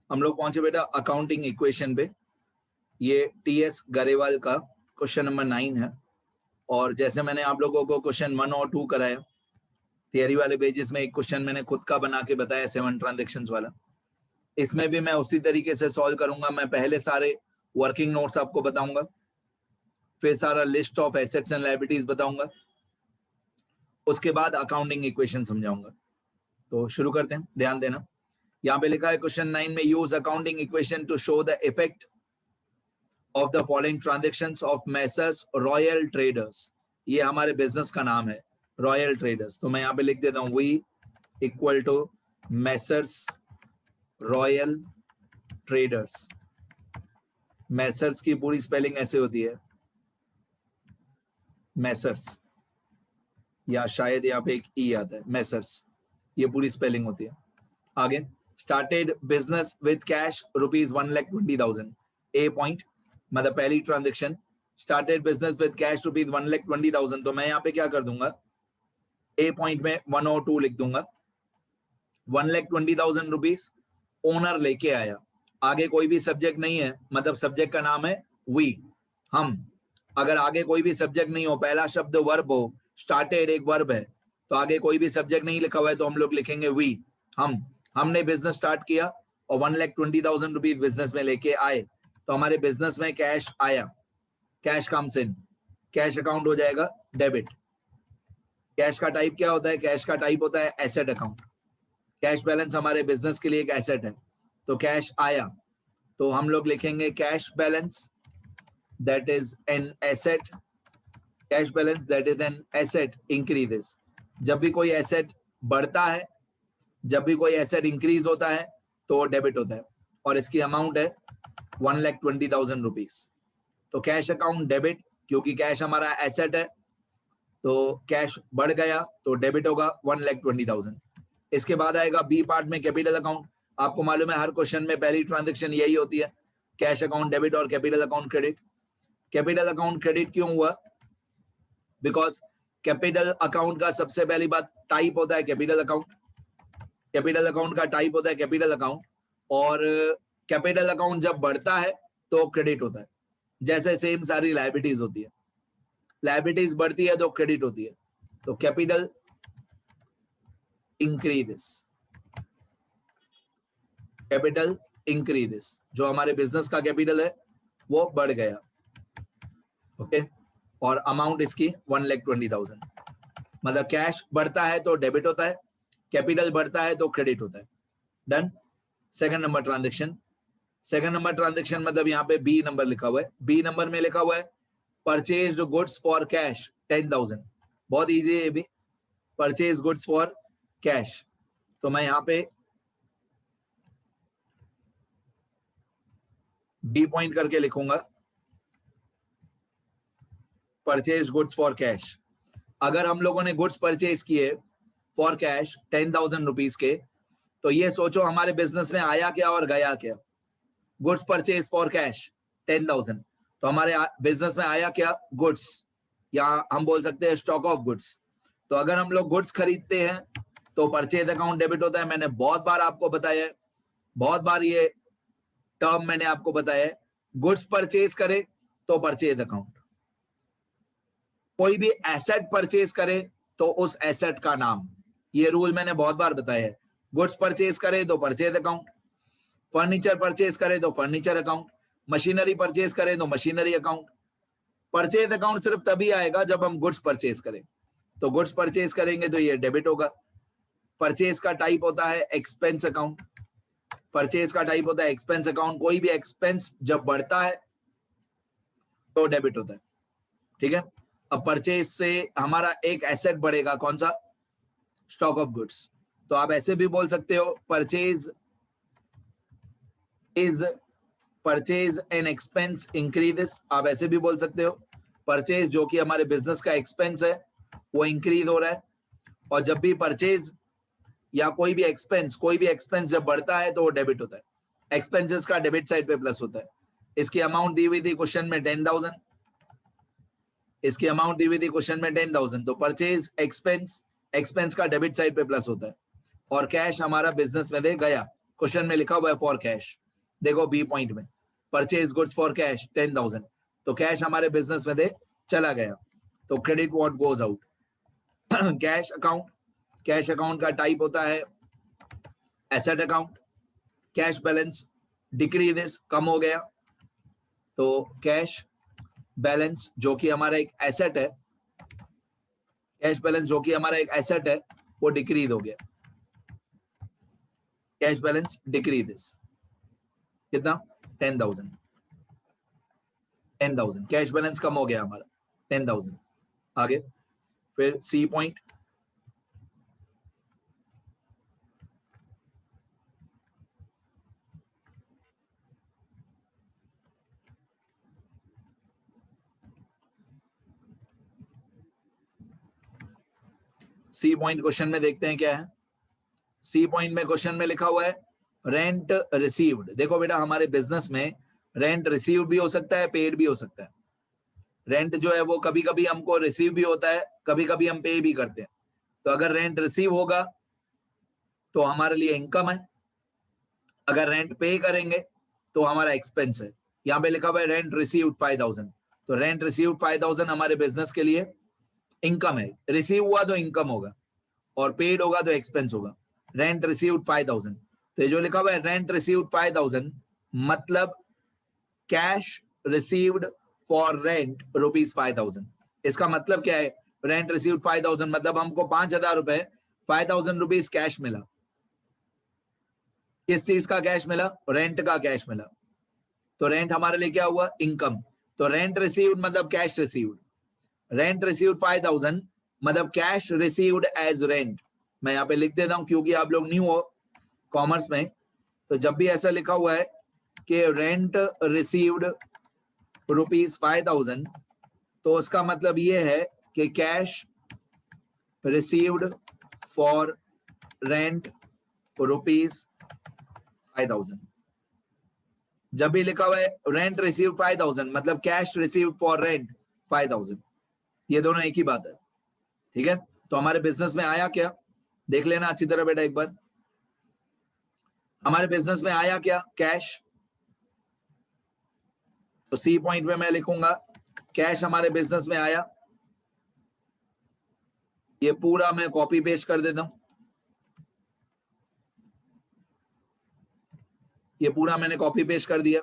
हम लोग पहुंचे बेटा अकाउंटिंग इक्वेशन पे। ये टीएस गरेवाल का क्वेश्चन नंबर 9 है। और जैसे मैंने आप लोगों को क्वेश्चन 1 और 2 कराया थियरी वाले पेजेस में, एक क्वेश्चन मैंने खुद का बना के बताया 7 ट्रांजेक्शंस वाला। इसमें भी मैं उसी तरीके से सॉल्व करूंगा। मैं पहले सारे वर्किंग नोट्स आपको बताऊंगा, फिर सारा list of assets and liabilities बताऊंगा, उसके बाद अकाउंटिंग इक्वेशन समझाऊंगा। तो शुरू करते हैं, ध्यान देना। यहाँ पे लिखा है क्वेश्चन 9 में, use accounting equation two show the effect of the following transactions of Messrs royal traders. ये हमारे बिजनेस का नाम है रॉयल ट्रेडर्स। तो मैं यहाँ पे लिख देता हूँ we equal to messrs royal traders. Messrs की पूरी स्पेलिंग ऐसे होती है मैसर्स, या शायद यहाँ पे एक ई आता है मैसर्स, ये पूरी स्पेलिंग होती है। आगे, started business with cash ₹1,20,000। A point मतलब पहली transaction, started business with cash ₹1,20,000। तो मैं यहाँ पे क्या कर दूंगा, ए पॉइंट में 1 और 2 लिख दूंगा। 1,20,000 रुपीज ओनर लेके आया, आगे कोई भी सब्जेक्ट नहीं है, मतलब सब्जेक्ट का नाम है वी, हम। अगर आगे कोई भी सब्जेक्ट नहीं हो, पहला शब्द वर्ब हो, स्टार्टेड एक वर्ब है, तो आगे कोई भी सब्जेक्ट नहीं लिखा हुआ है, तो हम लोग लिखेंगे वी, हम। हमने बिजनेस स्टार्ट किया और 1,20,000 रुपीज बिजनेस में लेके आए, तो हमारे बिजनेस में कैश आया, cash comes in, cash account हो जाएगा डेबिट। कैश का टाइप क्या होता है, कैश का टाइप होता है एसेट अकाउंट। कैश बैलेंस हमारे बिजनेस के लिए एक एसेट है, तो कैश आया तो हम लोग लिखेंगे cash balance that is an asset, cash balance that is an asset increases. जब भी कोई एसेट बढ़ता है, जब भी कोई एसेट इंक्रीज होता है तो डेबिट होता है, और इसकी अमाउंट है 1,20,000 रुपीज। तो कैश अकाउंट डेबिट, क्योंकि कैश हमारा एसेट है, तो कैश बढ़ गया तो डेबिट होगा 1,20,000। इसके बाद आएगा बी पार्ट में कैपिटल अकाउंट। आपको मालूम है हर क्वेश्चन में पहली ट्रांजेक्शन यही होती है, कैश अकाउंट डेबिट और capital account credit. Capital account credit क्यों हुआ, बिकॉज कैपिटल अकाउंट का सबसे पहली बात टाइप होता है कैपिटल अकाउंट। कैपिटल अकाउंट का टाइप होता है कैपिटल अकाउंट, और कैपिटल अकाउंट जब बढ़ता है तो क्रेडिट होता है। जैसे सेम सारी लायबिलिटीज होती है, लायबिलिटीज बढ़ती है तो क्रेडिट होती है। तो कैपिटल इंक्रीजेस, कैपिटल इंक्रीजेस, जो हमारे बिजनेस का कैपिटल है वो बढ़ गया, ओके। और अमाउंट इसकी 1,20,000, मतलब कैश बढ़ता है तो डेबिट होता है, कैपिटल बढ़ता है तो क्रेडिट होता है। Done. Second number transaction, second number transaction मतलब यहाँ पे बी नंबर लिखा हुआ है, बी नंबर में लिखा हुआ है परचेज्ड गुड्स फॉर कैश 10,000। बहुत इजी है ये भी, परचेज गुड्स फॉर कैश। तो मैं यहाँ पे बी पॉइंट करके लिखूंगा परचेज गुड्स फॉर कैश। अगर हम लोगों ने गुड्स परचेज किए फॉर कैश 10,000 रुपीज के, तो ये सोचो हमारे बिजनेस में आया क्या और गया क्या। गुड्स परचेज फॉर कैश 10,000, तो हमारे बिजनेस में आया क्या, गुड्स, या हम बोल सकते हैं स्टॉक ऑफ गुड्स। तो अगर हम लोग गुड्स खरीदते हैं तो परचेज अकाउंट डेबिट होता है। मैंने बहुत बार आपको बताया है, बहुत बार ये टर्म मैंने आपको बताया है, गुड्स परचेज करे तो परचेज अकाउंट, कोई भी एसेट परचेज करे तो उस एसेट का नाम, ये रूल मैंने बहुत बार बताया है। गुड्स परचेज करे तो परचेज अकाउंट, फर्नीचर परचेज करे तो फर्नीचर अकाउंट, मशीनरी परचेज करे तो मशीनरी अकाउंट। परचेज अकाउंट सिर्फ तभी आएगा जब हम गुड्स परचेज करें, तो गुड्स परचेज करेंगे तो ये डेबिट होगा। परचेज का टाइप होता है एक्सपेंस अकाउंट, परचेज का टाइप होता है एक्सपेंस अकाउंट। कोई भी एक्सपेंस जब बढ़ता है तो डेबिट होता है, ठीक है। अब परचेज से हमारा एक एसेट बढ़ेगा, कौन सा, स्टॉक ऑफ गुड्स। तो आप ऐसे भी बोल सकते हो purchase is purchase an expense increases, आप ऐसे भी बोल सकते हो परचेज जो कि हमारे बिजनेस का एक्सपेंस है वो इंक्रीज हो रहा है। और जब भी परचेज या कोई भी एक्सपेंस जब बढ़ता है तो वो डेबिट होता है, एक्सपेंसेस का डेबिट साइड पे प्लस होता है। इसकी अमाउंट दी हुई थी क्वेश्चन में 10,000, इसकी अमाउंट दी हुई थी क्वेश्चन में 10,000, तो परचेज एक्सपेंस, एक्सपेंस का डेबिट साइड पे प्लस होता है, और कैश हमारा बिजनेस में दे गया, क्वेश्चन में लिखा हुआ है फॉर कैश, देखो बी पॉइंट में परचेज गुड्स फॉर कैश 10,000, तो कैश हमारे बिजनेस में दे चला गया, तो credit what goes out. Cash account, cash account का टाइप होता है asset account. Cash balance decrease, कम हो गया, तो कैश बैलेंस जो कि हमारा एक एसेट है, कैश बैलेंस जो कि हमारा एक एसेट है वो डिक्रीज हो गया, कैश बैलेंस डिक्रीज कितना 10,000, 10,000 कैश बैलेंस कम हो गया हमारा 10,000। आगे फिर C point, C point question में देखते हैं क्या है। सी पॉइंट में क्वेश्चन में लिखा हुआ है रेंट रिसीव्ड। देखो बेटा हमारे बिजनेस में रेंट रिसीव्ड भी हो सकता है, पेड भी हो सकता है। रेंट जो है वो कभी कभी हमको रिसीव भी होता है, कभी कभी हम पे भी करते हैं। तो अगर रेंट रिसीव होगा तो हमारे लिए इनकम है, अगर रेंट पे करेंगे तो हमारा एक्सपेंस है। यहाँ पे लिखा हुआ है रेंट रिसीव्ड 5,000, तो रेंट रिसीव्ड 5,000 हमारे बिजनेस के लिए इनकम है। रिसीव हुआ तो इनकम होगा और पेड होगा तो एक्सपेंस होगा। रेंट रिसीव्ड 5,000, तो ये जो लिखा हुआ है रेंट रिसीव्ड 5,000 मतलब कैश रिसीव्ड फॉर रेंट ₹5,000। इसका मतलब क्या है, रेंट रिसीव्ड 5,000 मतलब हमको 5,000 रुपए 5,000 रुपीज कैश मिला। किस चीज का कैश मिला, रेंट का कैश मिला, तो रेंट हमारे लिए क्या हुआ, इनकम। तो रेंट रिसीव्ड मतलब कैश रिसीव्ड, रेंट रिसीव्ड 5,000 मतलब कैश रिसीव्ड एज रेंट। मैं यहाँ पे लिख देता हूं क्योंकि आप लोग न्यू हो कॉमर्स में, तो जब भी ऐसा लिखा हुआ है कि रेंट रिसीव्ड ₹5,000 तो उसका मतलब ये है कि कैश रिसीव्ड फॉर रेंट ₹5,000। जब भी लिखा हुआ है रेंट रिसीव 5,000 मतलब कैश रिसीव फॉर रेंट 5,000, ये दोनों एक ही बात है। ठीक है, तो हमारे बिजनेस में आया क्या, देख लेना अच्छी तरह बेटा एक बार। हमारे बिजनेस में आया क्या, कैश। तो सी पॉइंट में मैं लिखूंगा कैश हमारे बिजनेस में आया। ये पूरा मैं कॉपी पेस्ट कर देता हूं, ये पूरा मैंने कॉपी पेस्ट कर दिया।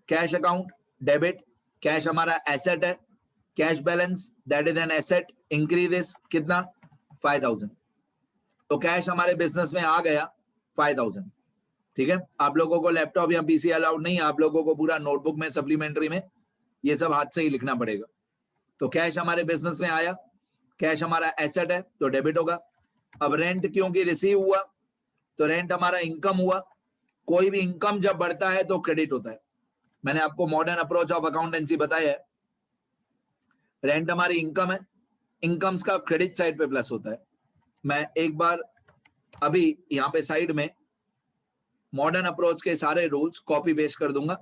कैश अकाउंट डेबिट, कैश हमारा एसेट है, cash balance that is an asset increases कितना 5,000, तो कैश हमारे बिजनेस में आ गया 5,000। ठीक है, आप लोगों को लैपटॉप या पीसी अलाउड नहीं है, आप लोगों को पूरा नोटबुक में सप्लीमेंट्री में ये सब हाथ से ही लिखना पड़ेगा। तो कैश हमारे बिजनेस में आया, कैश हमारा एसेट है तो डेबिट होगा। अब रेंट क्योंकि रिसीव हुआ तो रेंट हमारा इनकम हुआ। कोई भी इनकम जब बढ़ता है तो क्रेडिट होता है। मैंने आपको मॉडर्न अप्रोच ऑफ अकाउंटेंसी बताया है, रेंट हमारी इनकम है, इनकम्स का क्रेडिट साइड पे प्लस होता है। मैं एक बार अभी यहाँ पे साइड में मॉडर्न अप्रोच के सारे रूल्स कॉपी पेस्ट कर दूंगा,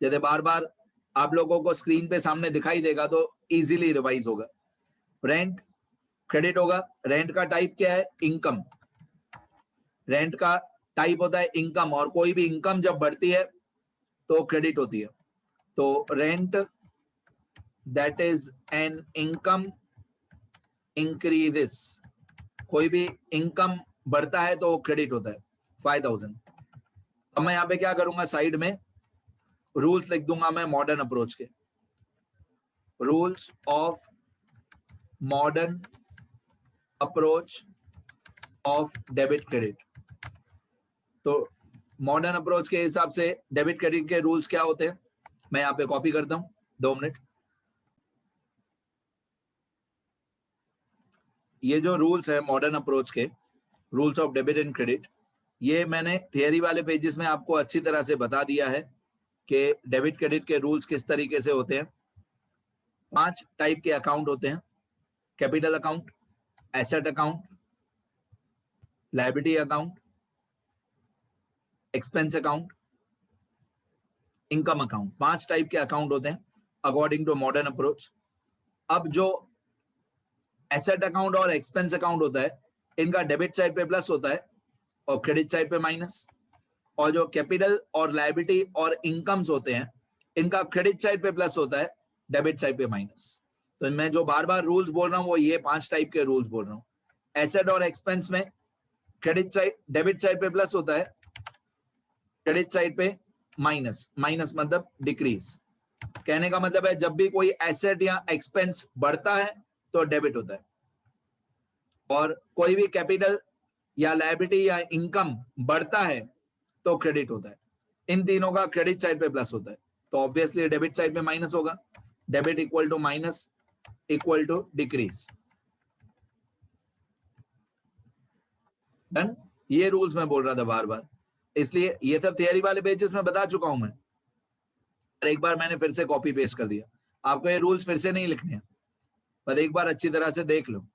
जैसे बार बार आप लोगों को स्क्रीन पे सामने दिखाई देगा तो इजीली रिवाइज होगा। रेंट क्रेडिट होगा, रेंट का टाइप क्या है, इनकम। रेंट का टाइप होता है इनकम, और कोई भी इनकम जब बढ़ती है तो क्रेडिट होती है। तो rent that is an income increases, कोई भी इनकम बढ़ता है तो क्रेडिट होता है 5,000। अब मैं यहाँ पे क्या करूंगा, साइड में रूल्स लिख दूंगा मैं मॉडर्न अप्रोच के, rules of modern approach of debit credit. तो मॉडर्न अप्रोच के हिसाब से डेबिट क्रेडिट के रूल्स क्या होते हैं, मैं यहाँ पे कॉपी करता हूं, 2 मिनट। ये जो रूल्स है मॉडर्न अप्रोच के, rules of debit and credit, ये मैंने थियरी वाले पेजेस में आपको अच्छी तरह से बता दिया है कि डेबिट क्रेडिट के रूल्स किस तरीके से होते हैं। 5 टाइप के अकाउंट होते हैं, capital account, asset account, liability account, expense account, income account. 5 type के अकाउंट होते हैं अकॉर्डिंग टू मॉडर्न अप्रोच। अब जो एसेट अकाउंट और एक्सपेंस अकाउंट होता है, इनका डेबिट साइड पे प्लस होता है और क्रेडिट साइड पे माइनस। और जो कैपिटल और लायबिलिटी और इनकम्स होते हैं इनका क्रेडिट साइड पे प्लस होता है, डेबिट साइड पे माइनस। तो मैं जो बार बार रूल्स बोल रहा हूँ वो ये 5 टाइप के रूल्स बोल रहा हूँ। एसेट और एक्सपेंस में क्रेडिट साइड डेबिट साइड पे प्लस होता है, क्रेडिट साइड पे माइनस। माइनस मतलब डिक्रीज। कहने का मतलब है जब भी कोई एसेट या एक्सपेंस बढ़ता है तो डेबिट होता है, और कोई भी कैपिटल या लायबिलिटी या इनकम बढ़ता है तो क्रेडिट होता है। इन तीनों का क्रेडिट साइड पे प्लस होता है, तो ऑब्वियसली डेबिट साइड पे माइनस होगा। Debit equal to minus equal to decrease. Done. ये रूल्स मैं बोल रहा था बार बार, इसलिए ये सब थियरी वाले पेजेस में बता चुका हूं मैं, और एक बार मैंने फिर से कॉपी पेस्ट कर दिया। आपको ये रूल्स फिर से नहीं लिखने हैं, पर एक बार अच्छी तरह से देख लो।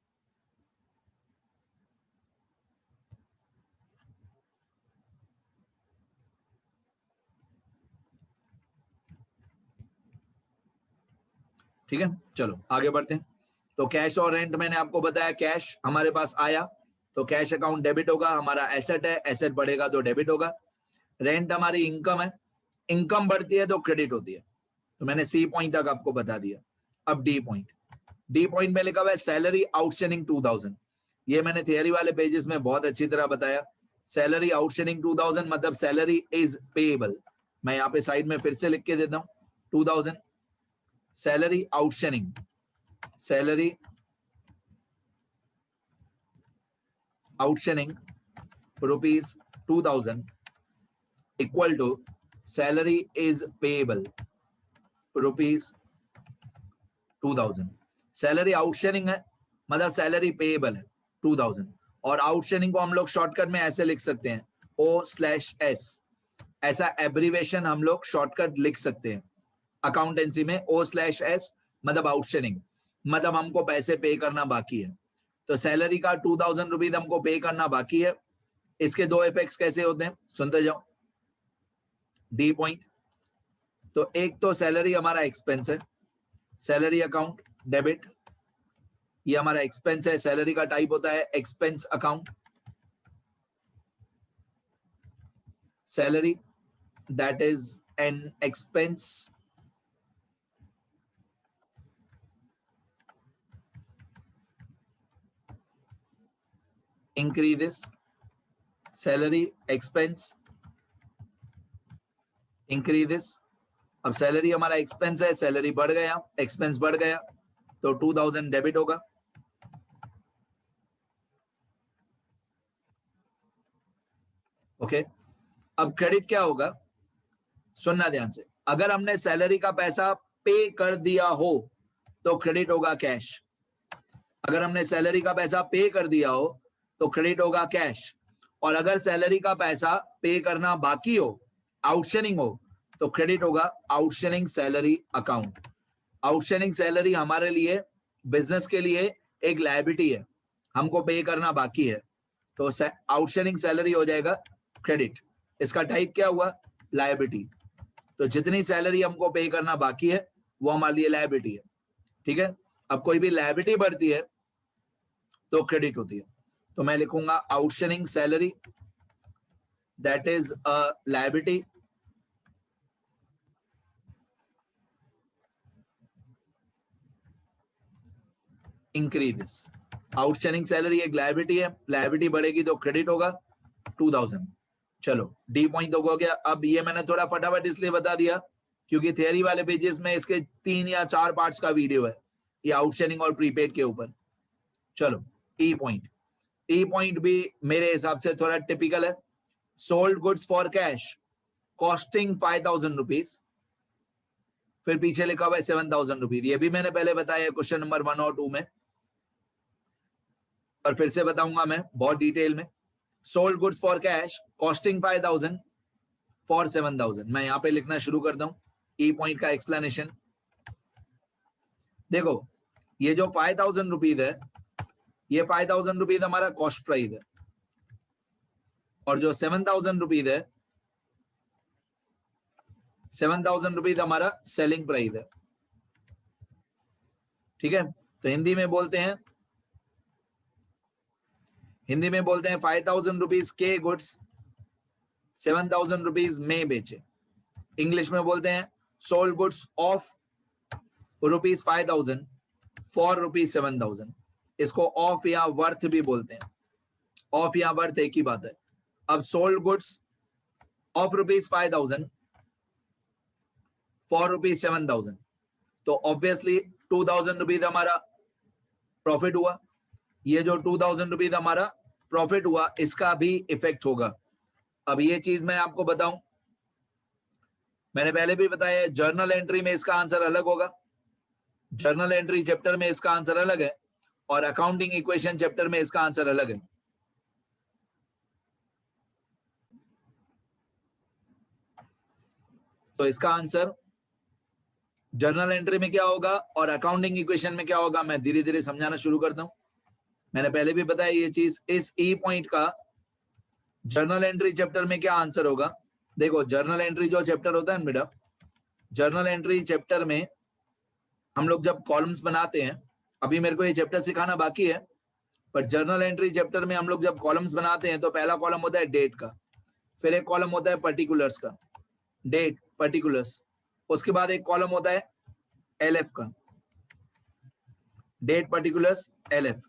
ठीक है, चलो आगे बढ़ते हैं। तो कैश और रेंट मैंने आपको बताया, कैश हमारे पास आया तो कैश अकाउंट डेबिट होगा, हमारा एसेट है, एसेट बढ़ेगा तो डेबिट होगा। रेंट हमारी इनकम है, इनकम बढ़ती है तो क्रेडिट होती है। तो मैंने सी पॉइंट तक आपको बता दिया। अब डी पॉइंट, डी पॉइंट में लिखा हुआ है सैलरी आउटस्टैंडिंग 2000। ये मैंने थियरी वाले पेजेस में बहुत अच्छी तरह बताया। सैलरी आउटस्टैंडिंग 2000 मतलब सैलरी इज पेएबल। मैं यहाँ पे साइड में फिर से लिख के देता हूँ 2000। Salary outstanding, salary outstanding rupees 2000 equal to salary is payable rupees 2000। Salary outstanding है मतलब सैलरी पेएबल है 2000, और आउटस्टैंडिंग को हम लोग शॉर्टकट में ऐसे लिख सकते हैं O/S। ऐसा एब्रीवेशन हम लोग शॉर्टकट लिख सकते हैं अकाउंटेंसी में। O/S मतलब आउटस्टैंडिंग, मतलब हमको पैसे पे करना बाकी है। तो सैलरी का 2000 रुपीज हमको पे करना बाकी है। इसके दो इफेक्ट्स कैसे होते हैं सुनते जाओ। डी पॉइंट, तो एक तो सैलरी हमारा एक्सपेंस है, सैलरी अकाउंट डेबिट, ये हमारा एक्सपेंस है, सैलरी का टाइप होता है expense account. Salary that is an expense increases, salary expense increases। अब सैलरी हमारा एक्सपेंस है, सैलरी बढ़ गया, एक्सपेंस बढ़ गया तो 2000 डेबिट होगा। ओके, अब क्रेडिट क्या होगा सुनना ध्यान से। अगर हमने सैलरी का पैसा पे कर दिया हो तो क्रेडिट होगा कैश। अगर हमने सैलरी का पैसा पे कर दिया हो तो क्रेडिट होगा कैश, और अगर सैलरी का पैसा पे करना बाकी हो, आउटस्टैंडिंग हो, तो क्रेडिट होगा outstanding salary account. Outstanding salary हमारे लिए, बिजनेस के लिए एक लायबिलिटी है, हमको पे करना बाकी है, तो आउटस्टैंडिंग सैलरी हो जाएगा क्रेडिट। इसका टाइप क्या हुआ, लायबिलिटी। तो जितनी सैलरी हमको पे करना बाकी है वो हमारे लिए लायबिलिटी है। ठीक है, अब कोई भी लायबिलिटी बढ़ती है तो क्रेडिट होती है। तो मैं लिखूंगा outstanding salary that is a liability increases. Outstanding salary एक लायबिलिटी है, लायबिलिटी बढ़ेगी तो क्रेडिट होगा 2000। चलो डी पॉइंट तो हो गया। अब ये मैंने थोड़ा फटाफट इसलिए बता दिया क्योंकि थियरी वाले पेजेस में इसके 3 या 4 पार्ट्स का वीडियो है, ये आउटस्टैंडिंग और प्रीपेड के ऊपर। चलो ई पॉइंट, ई पॉइंट भी मेरे हिसाब से थोड़ा टिपिकल है। Sold goods for cash costing 5000 rupees, फिर पीछे लिखा हुआ है 7000 रुपीज। ये भी मैंने पहले बताया क्वेश्चन नंबर 1 और 2 में, और फिर से बताऊंगा मैं बहुत डिटेल में। Sold goods for cash costing 5000 for 7000। मैं यहां पे लिखना शुरू करता हूं ई पॉइंट का एक्सप्लेनेशन। देखो ये जो 5000 रुपीज है, ये 5000 रुपीज हमारा कॉस्ट प्राइस है, और जो 7000 रुपीज है, 7000 रुपीज हमारा सेलिंग प्राइस है। ठीक है, तो हिंदी में बोलते हैं 5000 रुपीज के गुड्स, 7,000 रुपीज में बेचे। इंग्लिश में बोलते हैं सोल्ड गुड्स ऑफ ₹5,000 फॉर ₹7,000। इसको ऑफ या वर्थ भी बोलते हैं। ऑफ या वर्थ एक ही बात है। अब सोल्ड गुड्स ऑफ ₹5,000 फॉर ₹7,000, तो ऑब्वियसली 2,000 रुपीज हमारा प्रॉफिट हुआ। ये जो 2,000 रुपीज हमारा प्रॉफिट हुआ, इसका भी इफेक्ट होगा। अब ये चीज मैं आपको बताऊं, मैंने पहले भी बताया, जर्नल एंट्री में इसका आंसर अलग होगा। जर्नल एंट्री चैप्टर में इसका आंसर अलग है और अकाउंटिंग इक्वेशन चैप्टर में इसका आंसर अलग है। तो इसका आंसर जर्नल एंट्री में क्या होगा और अकाउंटिंग इक्वेशन में क्या होगा, मैं धीरे धीरे समझाना शुरू करता हूं। मैंने पहले भी बताया ये चीज। इस ई पॉइंट का जर्नल एंट्री चैप्टर में क्या आंसर होगा। देखो, जर्नल एंट्री जो चैप्टर होता है बेटा, जर्नल एंट्री चैप्टर में हम लोग जब कॉलम्स बनाते हैं, अभी मेरे को ये चैप्टर सिखाना बाकी है, पर जर्नल एंट्री चैप्टर में हम लोग जब कॉलम्स बनाते हैं तो पहला कॉलम होता है डेट का, फिर एक कॉलम होता है पर्टिकुलर्स का, डेट पर्टिकुलर्स, उसके बाद एक कॉलम होता है एलएफ का, डेट पर्टिकुलर्स एलएफ,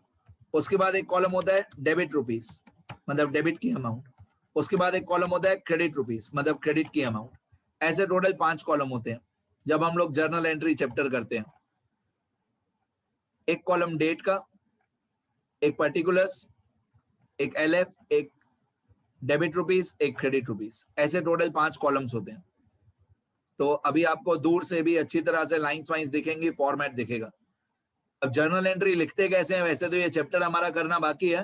उसके बाद एक कॉलम होता है डेबिट रुपीस, मतलब डेबिट की अमाउंट, उसके बाद एक कॉलम होता है क्रेडिट रुपीस, मतलब क्रेडिट की अमाउंट। ऐसे टोटल 5 कॉलम होते हैं जब हम लोग जर्नल एंट्री चैप्टर करते हैं। एक कॉलम डेट का, एक पर्टिकुलर्स, एक एलएफ, एक डेबिट रुपीस, एक क्रेडिट रुपीस, ऐसे टोटल 5 कॉलम्स होते हैं। तो अभी आपको दूर से भी अच्छी तरह से लाइंस वाइंस दिखेंगी, फॉर्मेट दिखेगा। अब जर्नल एंट्री लिखते कैसे हैं, वैसे तो ये चैप्टर हमारा करना बाकी है,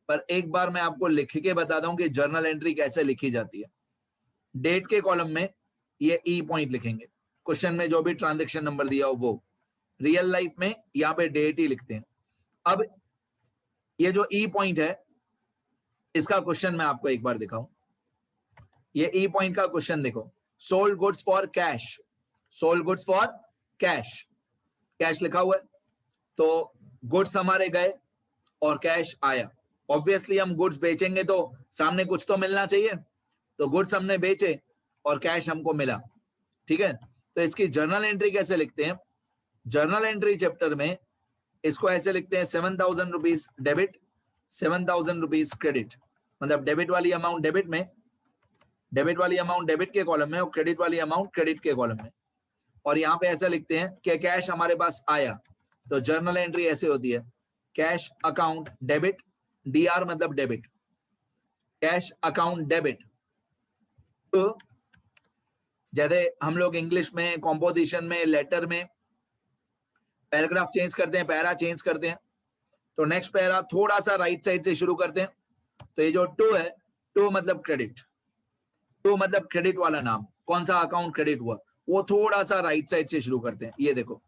पर एक बार मैं आपको लिख के बताता हूं कि जर्नल एंट्री कैसे लिखी जाती है। डेट के कॉलम में ये ई पॉइंट लिखेंगे, क्वेश्चन में जो भी ट्रांजैक्शन नंबर दिया हो वो। रियल लाइफ में यहाँ पे डेट ही लिखते हैं। अब ये जो ई पॉइंट है, इसका क्वेश्चन मैं आपको एक बार दिखाऊं। ये ई पॉइंट का क्वेश्चन देखो, sold goods for cash, sold goods for cash, cash लिखा हुआ है, तो गुड्स हमारे गए और कैश आया। ऑब्वियसली हम गुड्स बेचेंगे तो सामने कुछ तो मिलना चाहिए, तो गुड्स हमने बेचे और कैश हमको मिला, ठीक है। तो इसकी जर्नल एंट्री कैसे लिखते हैं, जर्नल एंट्री चैप्टर में इसको ऐसे लिखते हैं 7,000 रुपीज डेबिट, 7,000 रुपीज क्रेडिट, मतलब डेबिट वाली अमाउंट डेबिट में, डेबिट वाली अमाउंट डेबिट के कॉलम में और क्रेडिट वाली अमाउंट क्रेडिट के कॉलम में। और यहाँ पे ऐसा लिखते हैं कि कैश हमारे पास आया, तो जर्नल एंट्री ऐसे होती है, कैश अकाउंट डेबिट, डीआर मतलब डेबिट, कैश अकाउंट डेबिट। तो जैसे हम लोग इंग्लिश में कॉम्पोजिशन में लेटर में पैराग्राफ चेंज करते हैं, पैरा चेंज करते हैं, तो नेक्स्ट पैरा थोड़ा सा राइट साइड से शुरू करते हैं। तो ये जो टू है, टू मतलब क्रेडिट, टू मतलब क्रेडिट वाला नाम, कौन सा अकाउंट क्रेडिट हुआ वो थोड़ा सा राइट साइड से शुरू करते हैं। ये देखो,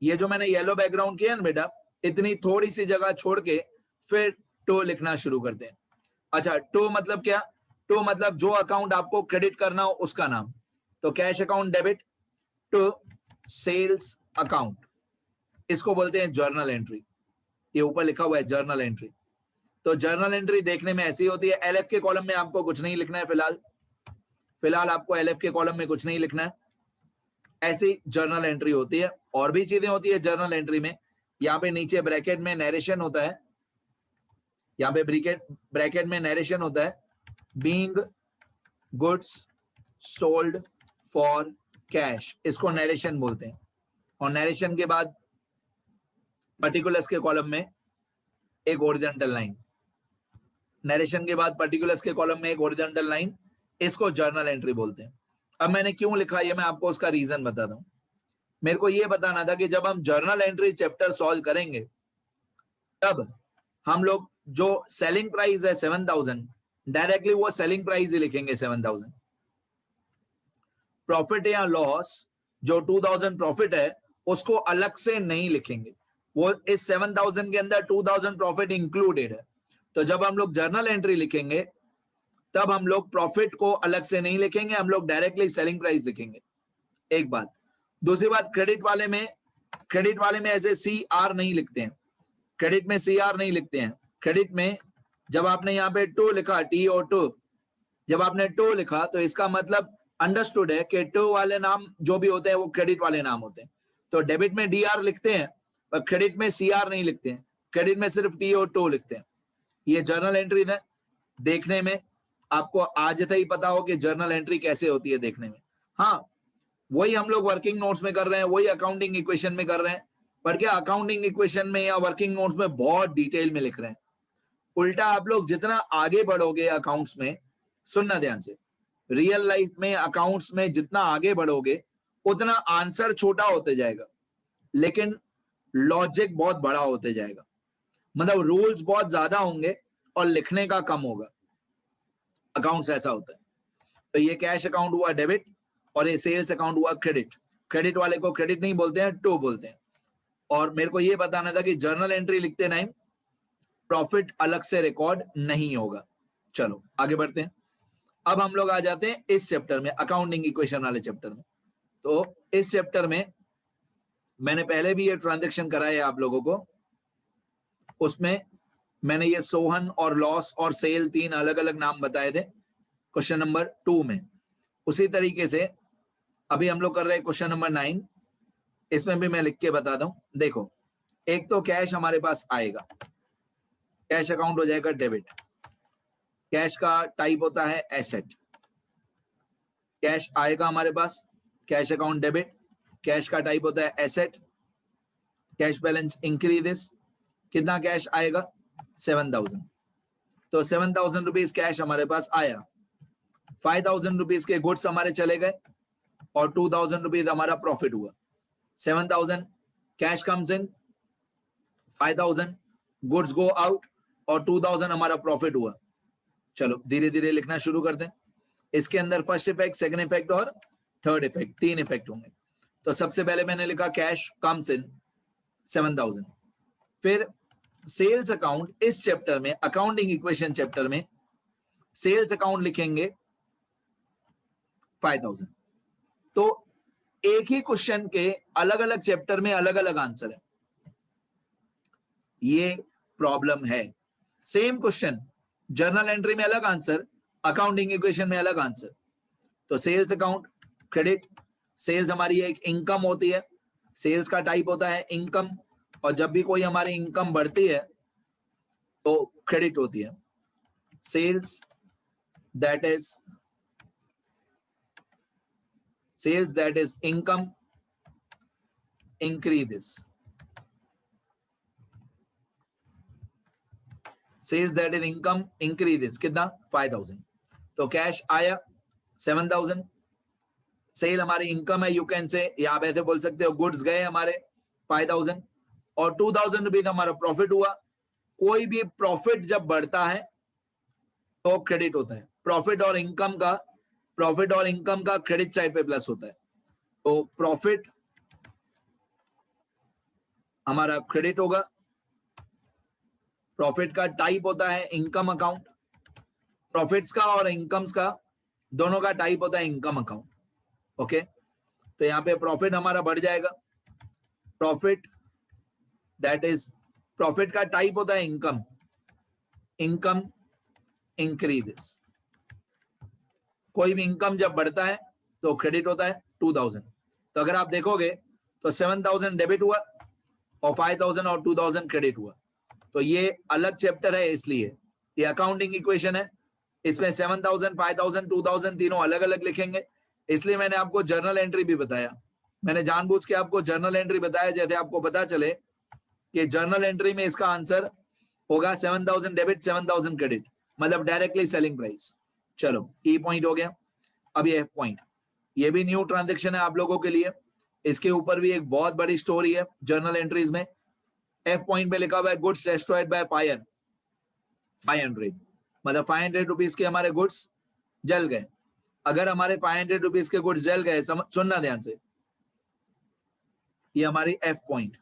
ये जो मैंने येलो बैकग्राउंड किया ना बेटा, इतनी थोड़ी सी जगह छोड़ के फिर टू लिखना शुरू करते हैं। अच्छा, टू मतलब क्या, टू मतलब जो अकाउंट आपको क्रेडिट करना हो उसका नाम, तो cash account debit to sales account, इसको बोलते हैं जर्नल एंट्री। ये ऊपर लिखा हुआ है जर्नल एंट्री। तो जर्नल एंट्री देखने में ऐसी होती है। एलएफ के कॉलम में आपको कुछ नहीं लिखना है, फिलहाल आपको एलएफ के कॉलम में कुछ नहीं लिखना है, ऐसी जर्नल एंट्री होती है। और भी चीजें होती है जर्नल एंट्री में, यहाँ पे नीचे ब्रैकेट में नरेशन होता है, यहाँ पे ब्रैकेट में नरेशन होता है, being goods sold for cash, इसको नरेशन बोलते हैं। और नरेशन के बाद पर्टिकुलर्स के कॉलम में एक हॉरिजॉन्टल लाइन, नरेशन के बाद पर्टिकुलर्स के कॉलम में एक हॉरिजॉन्टल लाइन, इसको जर्नल एंट्री बोलते हैं। अब मैंने क्यों लिखा ये मैं आपको उसका रीजन बताता हूं। मेरे को ये बताना था कि जब हम जर्नल एंट्री चैप्टर सॉल्व करेंगे तब हम लोग जो सेलिंग प्राइस है 7,000, डायरेक्टली वो सेलिंग प्राइस ही लिखेंगे 7,000। प्रॉफिट या लॉस जो 2,000 प्रॉफिट है उसको अलग से नहीं लिखेंगे, वो इस 7,000 के अंदर 2,000 प्रॉफिट इंक्लूडेड है। तो जब हम लोग जर्नल एंट्री लिखेंगे तब हम लोग प्रॉफिट को अलग से नहीं लिखेंगे, हम लोग डायरेक्टली सेलिंग प्राइस लिखेंगे। एक बात। दूसरी बात, क्रेडिट वाले में ऐसे सी आर नहीं लिखते हैं, क्रेडिट में सी आर नहीं लिखते हैं। क्रेडिट में जब आपने यहाँ पे टू लिखा, टी ओ टू, जब आपने टो लिखा तो इसका मतलब अंडरस्टूड है कि टो वाले नाम जो भी होते हैं वो क्रेडिट वाले नाम होते हैं। तो डेबिट में डीआर लिखते हैं पर क्रेडिट में सीआर नहीं लिखते हैं, क्रेडिट में सिर्फ टी और टो लिखते हैं। ये जर्नल एंट्रीज है। देखने में आपको आज तक ही पता हो कि जर्नल एंट्री कैसे होती है देखने में। हाँ, वही हम लोग वर्किंग नोट्स में कर रहे हैं, वही अकाउंटिंग इक्वेशन में कर रहे हैं, पर क्या अकाउंटिंग इक्वेशन में या वर्किंग नोट्स में बहुत डिटेल में लिख रहे हैं। उल्टा आप लोग जितना आगे बढ़ोगे अकाउंट्स में, सुनना ध्यान से, रियल लाइफ में अकाउंट्स में जितना आगे बढ़ोगे उतना आंसर छोटा होते जाएगा लेकिन लॉजिक बहुत बड़ा होते जाएगा। मतलब रूल्स बहुत ज्यादा होंगे और लिखने का कम होगा। अकाउंट्स ऐसा होता है। तो ये कैश अकाउंट हुआ डेबिट और ये सेल्स अकाउंट हुआ क्रेडिट। क्रेडिट वाले को क्रेडिट नहीं बोलते हैं, टू बोलते हैं। और मेरे को ये बताना था कि जर्नल एंट्री लिखते टाइम प्रॉफिट अलग से रिकॉर्ड नहीं होगा। चलो आगे बढ़ते हैं। अब हम लोग आ जाते हैं इस चैप्टर में, अकाउंटिंग इक्वेशन वाले चैप्टर में। तो इस चैप्टर में मैंने पहले भी ये ट्रांजैक्शन कराया है आप लोगों को, उसमें मैंने ये सोहन और लॉस और सेल 3 अलग अलग नाम बताए थे क्वेश्चन नंबर 2 में। उसी तरीके से अभी हम लोग कर रहे हैं क्वेश्चन नंबर 9, इसमें भी मैं लिख के बताता हूं। देखो, एक तो कैश हमारे पास आएगा, कैश अकाउंट हो जाएगा डेबिट। कैश का टाइप होता है एसेट। कैश आएगा हमारे पास, कैश अकाउंट डेबिट, कैश का टाइप होता है एसेट। कैश बैलेंस इंक्रीजेस, कितना कैश आएगा 7000। तो 7000 रुपीज कैश हमारे पास आया, 5000 रुपीज के गुड्स हमारे चले गए और 2000 रुपीज हमारा प्रॉफिट हुआ। 7000 cash comes in, 5000 goods go out और 2000 हमारा प्रॉफिट हुआ। चलो धीरे धीरे लिखना शुरू करते हैं। इसके अंदर फर्स्ट इफेक्ट, सेकंड इफेक्ट और थर्ड इफेक्ट, 3 इफेक्ट होंगे। तो सबसे पहले मैंने लिखा कैश कम्स इन 7000। फिर सेल्स अकाउंट, इस चैप्टर में अकाउंटिंग इक्वेशन चैप्टर में सेल्स अकाउंट लिखेंगे 5000। तो एक ही क्वेश्चन के अलग अलग चैप्टर में अलग अलग आंसर है, ये प्रॉब्लम है। सेम क्वेश्चन, जर्नल एंट्री में अलग आंसर, अकाउंटिंग इक्वेशन में अलग आंसर। तो सेल्स अकाउंट क्रेडिट, सेल्स हमारी एक इनकम होती है, सेल्स का टाइप होता है इनकम, और जब भी कोई हमारी इनकम बढ़ती है तो क्रेडिट होती है। Sales that is income increases. Sales that is income increases कितना 5000। तो कैश आया 7000, सेल हमारी इनकम है, यू कैन से, या आप ऐसे बोल सकते हो गुड्स गए हमारे 5000 और 2000 रुपीज हमारा प्रॉफिट हुआ। कोई भी प्रॉफिट जब बढ़ता है तो क्रेडिट होता है। प्रॉफिट और इनकम का क्रेडिट साइड पे प्लस होता है। तो प्रॉफिट हमारा क्रेडिट होगा। प्रॉफिट का टाइप होता है इनकम अकाउंट। प्रॉफिट्स का और इनकम्स का दोनों का टाइप होता है इनकम अकाउंट। ओके, तो यहां पे प्रॉफिट हमारा बढ़ जाएगा। प्रॉफिट दैट इज, प्रॉफिट का टाइप होता है इनकम, इनकम इंक्रीजेस। कोई भी इनकम जब बढ़ता है तो क्रेडिट होता है 2000। तो अगर आप देखोगे तो 7000 डेबिट हुआ और 5000 और 2000 क्रेडिट हुआ। तो ये अलग चैप्टर है, इसलिए ये अकाउंटिंग इक्वेशन है, इसमें 7000 5000 2000 तीनों अलग अलग लिखेंगे। इसलिए मैंने आपको जर्नल एंट्री भी बताया। मैंने जानबूझ के आपको जर्नल एंट्री बताया जैसे आपको पता चले कि जर्नल एंट्री में इसका आंसर होगा 7000 डेबिट 7000 क्रेडिट, मतलब डायरेक्टली सेलिंग प्राइस। चलो ई पॉइंट हो गया। अब ये एफ पॉइंट, ये भी न्यू ट्रांजेक्शन है आप लोगों के लिए। इसके ऊपर भी एक बहुत बड़ी स्टोरी है जर्नल एंट्रीज में। एफ पॉइंट में लिखा हुआ है गुड्स डिस्ट्रॉयड बाय फायर 500, मतलब 500 रुपीज के हमारे गुड्स जल गए। अगर हमारे 500 रुपीज के गुड्स जल गए, सुनना ध्यान से, ये हमारी एफ पॉइंट,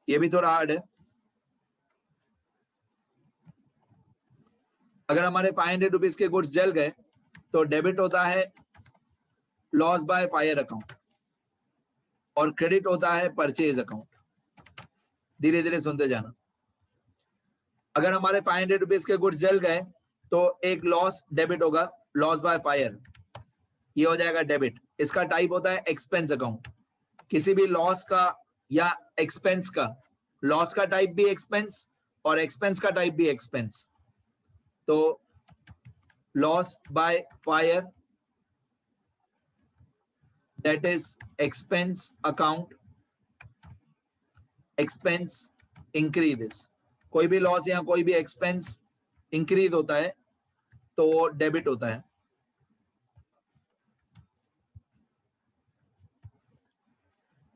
ये भी थोड़ा हार्ड है। अगर हमारे 500 रुपीज के गुड्स जल गए तो डेबिट होता है लॉस बाय फायर अकाउंट और क्रेडिट होता है परचेज अकाउंट। धीरे धीरे सुनते जाना। अगर हमारे 500 रुपीज के गुड्स जल गए तो एक लॉस डेबिट होगा, लॉस बाय फायर, ये हो जाएगा डेबिट। इसका टाइप होता है एक्सपेंस अकाउंट। किसी भी लॉस का या एक्सपेंस का, लॉस का टाइप भी एक्सपेंस और एक्सपेंस का टाइप भी एक्सपेंस। तो loss by fire, that is expense account, expense increases. कोई भी लॉस या कोई भी एक्सपेंस इंक्रीज होता है तो वो डेबिट होता है।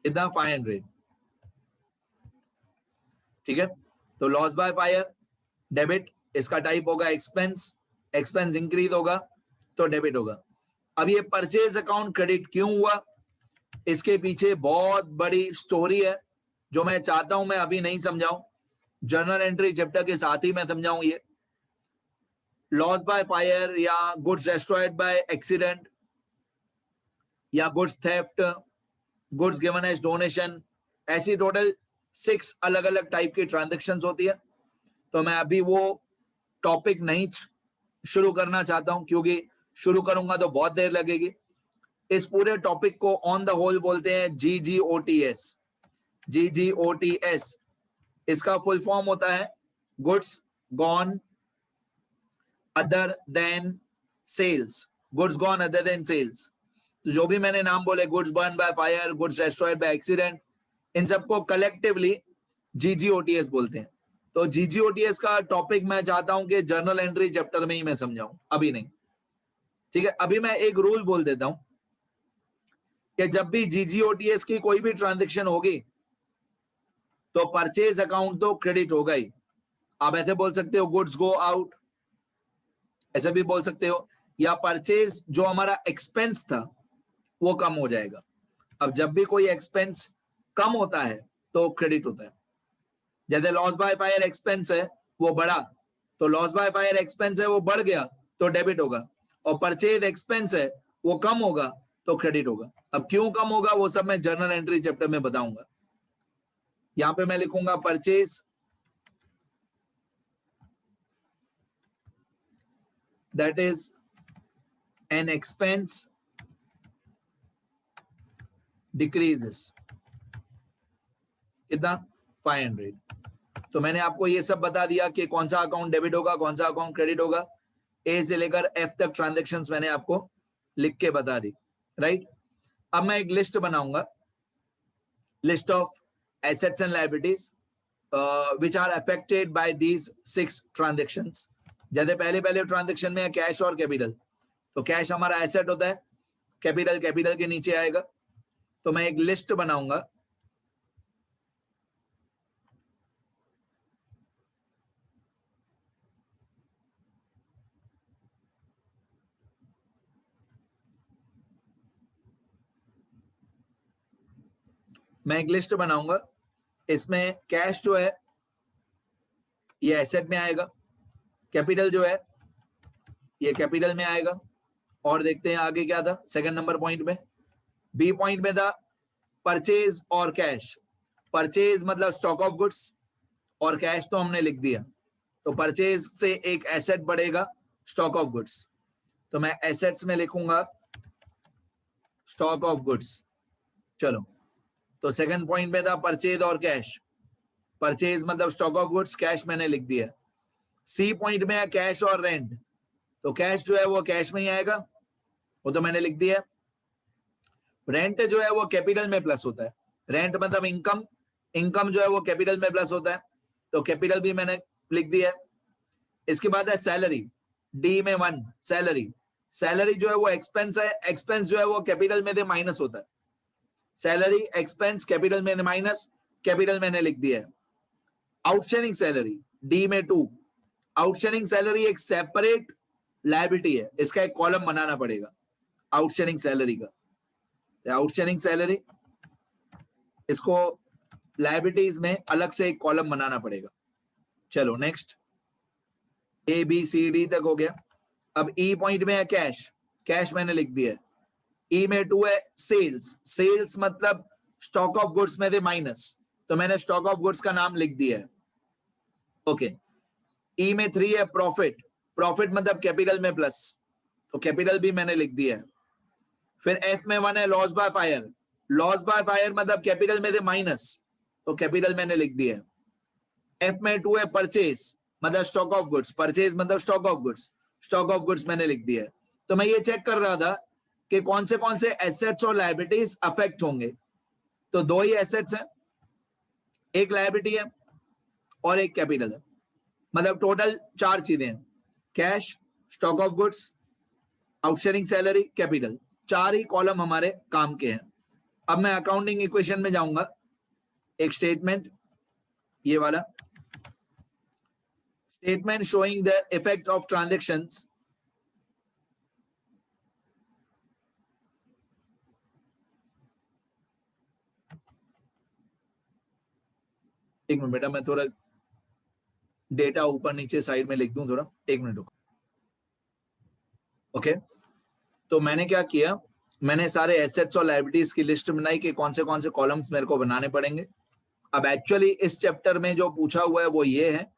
इतना 500, ठीक है। तो लॉस बाय फायर डेबिट, इसका टाइप होगा एक्सपेंस, एक्सपेंस इंक्रीज होगा तो डेबिट होगा। अब ये परचेज अकाउंट क्रेडिट क्यों हुआ, इसके पीछे बहुत बड़ी स्टोरी है जो मैं चाहता हूं मैं अभी नहीं समझाऊं, जर्नल एंट्री चैप्टर के साथ ही मैं समझाऊं। ये लॉस बाय फायर या गुड्स डिस्ट्रॉयड बाय एक्सीडेंट या goods theft, goods given as donation, ऐसी टोटल 6 अलग अलग टाइप की ट्रांजैक्शंस होती है। तो मैं अभी वो टॉपिक नहीं शुरू करना चाहता हूं, क्योंकि शुरू करूंगा तो बहुत देर लगेगी। इस पूरे टॉपिक को ऑन द होल बोलते हैं GGOTS। GGOTS इसका फुल फॉर्म होता है goods gone other than sales, goods gone other than sales. तो जो भी मैंने नाम बोले, goods burn by fire, goods destroyed by accident, इन सबको कलेक्टिवली GGOTS बोलते हैं। तो GGOTS का टॉपिक मैं चाहता हूं कि जर्नल एंट्री चैप्टर में ही मैं समझाऊं, अभी नहीं, ठीक है। अभी मैं एक रूल बोल देता हूं कि जब भी GGOTS की कोई भी ट्रांजैक्शन होगी तो परचेज अकाउंट तो क्रेडिट होगा ही। आप ऐसे बोल सकते हो गुड्स गो आउट, ऐसे भी बोल सकते हो, या परचेज जो हमारा एक्सपेंस था वो कम हो जाएगा। अब जब भी कोई एक्सपेंस कम होता है तो क्रेडिट होता है। जैसे लॉस बाय फायर एक्सपेंस है वो बढ़ा, तो लॉस बाय फायर एक्सपेंस है वो बढ़ गया तो डेबिट होगा, और परचेज एक्सपेंस है वो कम होगा तो क्रेडिट होगा। अब क्यों कम होगा वो सब मैं जर्नल एंट्री चैप्टर में बताऊंगा। यहां पे मैं लिखूंगा purchase, that is an expense decreases, कितना 500। तो मैंने आपको ये सब बता दिया कि कौन सा अकाउंट डेबिट होगा, कौन सा अकाउंट क्रेडिट होगा। ए से लेकर एफ तक ट्रांजैक्शंस मैंने आपको लिख के बता दी, राइट। अब मैं एक लिस्ट बनाऊंगा, list of assets and liabilities which are affected by these 6 transactions. जैसे पहले पहले ट्रांजैक्शन में है कैश और कैपिटल, तो कैश हमारा एसेट होता है, कैपिटल कैपिटल के नीचे आएगा। तो मैं एक लिस्ट बनाऊंगा, मैं एक लिस्ट बनाऊंगा, इसमें कैश जो है ये एसेट में आएगा, कैपिटल जो है ये कैपिटल में आएगा। और देखते हैं आगे क्या था सेकंड नंबर पॉइंट में। बी पॉइंट में था परचेज और कैश। परचेज मतलब स्टॉक ऑफ गुड्स, और कैश तो हमने लिख दिया। तो परचेज से एक एसेट बढ़ेगा, स्टॉक ऑफ गुड्स, तो मैं एसेट्स में लिखूंगा स्टॉक ऑफ गुड्स। चलो, तो सेकंड पॉइंट में था परचेज और कैश, परचेज मतलब स्टॉक ऑफ गुड्स, कैश मैंने लिख दिया। सी पॉइंट में है कैश और रेंट, तो कैश जो है वो कैश में ही आएगा, वो तो मैंने लिख दिया। रेंट जो है वो कैपिटल में प्लस होता है, रेंट मतलब इनकम, इनकम जो है वो कैपिटल में प्लस होता है, तो कैपिटल भी मैंने लिख दिया। इसके बाद है सैलरी, डी में 1 सैलरी। सैलरी जो है वो एक्सपेंस है, एक्सपेंस जो है वो कैपिटल में से माइनस होता है। सैलरी एक्सपेंस कैपिटल में माइनस, कैपिटल मैंने लिख दिया है। आउटस्टैंडिंग सैलरी डी में 2, आउटस्टैंडिंग सैलरी एक सेपरेट लायबिलिटी है, इसका एक कॉलम बनाना पड़ेगा आउटस्टैंडिंग सैलरी का। आउटस्टैंडिंग सैलरी, इसको लायबिलिटीज में अलग से एक कॉलम बनाना पड़ेगा। चलो next, A B C D तक हो गया। अब ई पॉइंट में है कैश, कैश मैंने लिख दिया है। ई में 2 है सेल्स, सेल्स मतलब स्टॉक ऑफ गुड्स में से माइनस, तो मैंने स्टॉक ऑफ गुड्स का नाम लिख दिया है। ओके। ई में 3 है प्रॉफिट, प्रॉफिट मतलब कैपिटल में प्लस, तो कैपिटल भी मैंने लिख दिया है। फिर एफ में 1 है loss by fire, loss by fire मतलब कैपिटल में थे माइनस, तो कैपिटल मैंने लिख दिया है। एफ में 2 है परचेज मतलब स्टॉक ऑफ गुड्स, परचेज मतलब stock of goods, stock of goods मैंने लिख दिया है। तो मैं ये चेक कर रहा था कि कौन से एसेट्स और लायबिलिटीज अफेक्ट होंगे। तो दो ही एसेट्स हैं, एक लायबिलिटी है और एक कैपिटल है, मतलब टोटल 4 चीजें हैं, cash, stock of goods, outstanding salary, capital, 4 he column हमारे काम के हैं। अब मैं अकाउंटिंग इक्वेशन में जाऊंगा, एक स्टेटमेंट, ये वाला statement showing the effect of transactions, एक मिनट बेटा मैं थोड़ा डेटा ऊपर नीचे साइड में लिख दूं थोड़ा, एक मिनट रुको। ओके, तो मैंने क्या किया, मैंने सारे एसेट्स और लायबिलिटीज की लिस्ट बनाई कि कौन से कॉलम्स मेरे को बनाने पड़ेंगे। अब एक्चुअली इस चैप्टर में जो पूछा हुआ है वो ये है,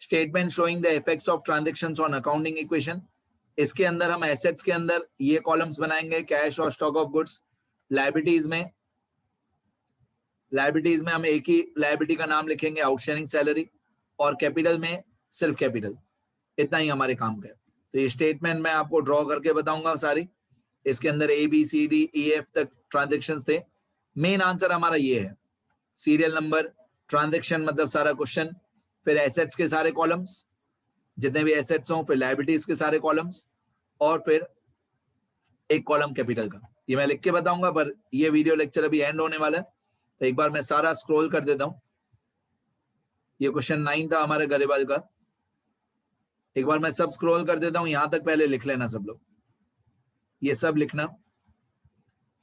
statement showing the effects of transactions on accounting equation. इसके अंदर हम एसेट्स के अंदर ये कॉलम्स बनाएंगे, कैश और स्टॉक ऑफ गुड्स। लायबिलिटीज में हम एक ही लायबिलिटी का नाम लिखेंगे, आउटस्टैंडिंग सैलरी, और कैपिटल में सिर्फ कैपिटल। इतना ही हमारे काम का है। तो ये स्टेटमेंट मैं आपको ड्रॉ करके बताऊंगा सारी, इसके अंदर ABCDEF तक ट्रांजेक्शन्स थे। मेन आंसर हमारा ये है, सीरियल नंबर, ट्रांजेक्शन मतलब सारा क्वेश्चन, फिर एसेट्स के सारे कॉलम्स जितने भी एसेट्स हों, फिर लायबिलिटीज के सारे कॉलम्स, और फिर एक कॉलम कैपिटल का। ये मैं लिख के बताऊंगा, पर ये वीडियो लेक्चर अभी एंड होने वाला है, तो एक बार मैं सारा स्क्रॉल कर देता हूं। ये क्वेश्चन 9 था हमारे गरेवाल का, एक बार मैं सब स्क्रॉल कर देता हूं, यहां तक पहले लिख लेना सब लोग, ये सब लिखना।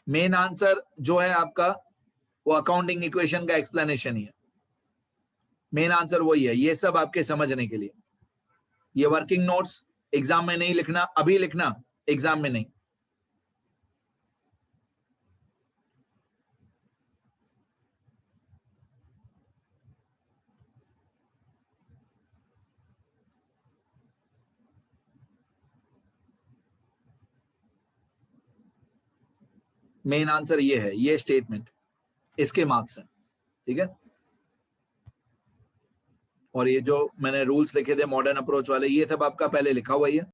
मेन आंसर जो है आपका वो अकाउंटिंग इक्वेशन का एक्सप्लेनेशन ही है, मेन आंसर वही है, ये सब आपके समझने के लिए। ये वर्किंग नोट्स एग्जाम में नहीं लिखना, अभी लिखना, एग्जाम में नहीं। मेन आंसर ये है, ये स्टेटमेंट, इसके मार्क्स हैं, ठीक है। और ये जो मैंने रूल्स लिखे थे मॉडर्न अप्रोच वाले, ये सब आपका पहले लिखा हुआ ही है।